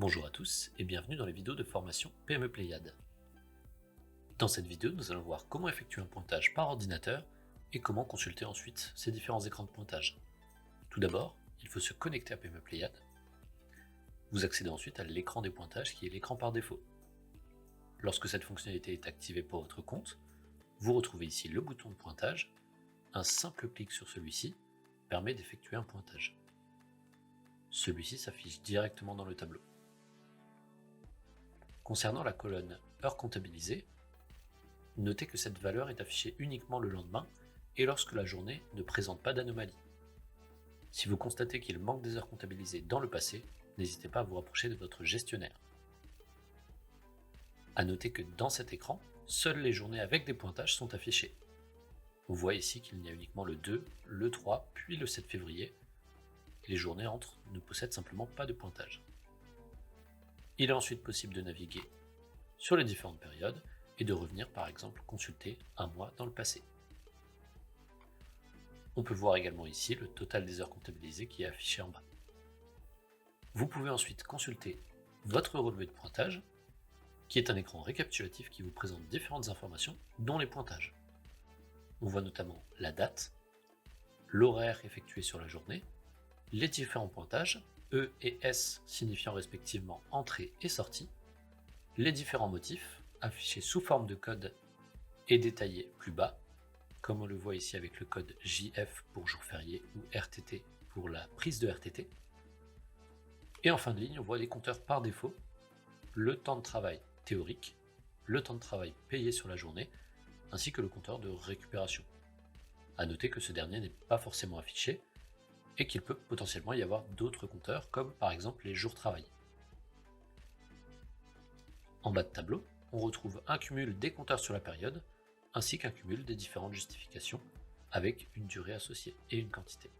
Bonjour à tous et bienvenue dans les vidéos de formation PME Pléiade. Dans cette vidéo, nous allons voir comment effectuer un pointage par ordinateur et comment consulter ensuite ces différents écrans de pointage. Tout d'abord, il faut se connecter à PME Pléiade. Vous accédez ensuite à l'écran des pointages qui est l'écran par défaut. Lorsque cette fonctionnalité est activée pour votre compte, vous retrouvez ici le bouton de pointage. Un simple clic sur celui-ci permet d'effectuer un pointage. Celui-ci s'affiche directement dans le tableau. Concernant la colonne heures comptabilisées, notez que cette valeur est affichée uniquement le lendemain et lorsque la journée ne présente pas d'anomalie. Si vous constatez qu'il manque des heures comptabilisées dans le passé, n'hésitez pas à vous rapprocher de votre gestionnaire. À noter que dans cet écran, seules les journées avec des pointages sont affichées. On voit ici qu'il n'y a uniquement le 2, le 3, puis le 7 février. Les journées entre ne possèdent simplement pas de pointage. Il est ensuite possible de naviguer sur les différentes périodes et de revenir par exemple consulter un mois dans le passé. On peut voir également ici le total des heures comptabilisées qui est affiché en bas. Vous pouvez ensuite consulter votre relevé de pointage, qui est un écran récapitulatif qui vous présente différentes informations, dont les pointages. On voit notamment la date, l'horaire effectué sur la journée, les différents pointages, E et S signifiant respectivement entrée et sortie, les différents motifs affichés sous forme de code et détaillés plus bas, comme on le voit ici avec le code JF pour jour férié ou RTT pour la prise de RTT. Et en fin de ligne, on voit les compteurs par défaut, le temps de travail théorique, le temps de travail payé sur la journée, ainsi que le compteur de récupération. À noter que ce dernier n'est pas forcément affiché, et qu'il peut potentiellement y avoir d'autres compteurs, comme par exemple les jours travaillés. En bas de tableau, on retrouve un cumul des compteurs sur la période, ainsi qu'un cumul des différentes justifications, avec une durée associée et une quantité.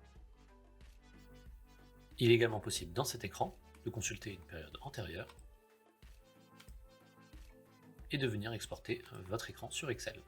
Il est également possible dans cet écran de consulter une période antérieure et de venir exporter votre écran sur Excel.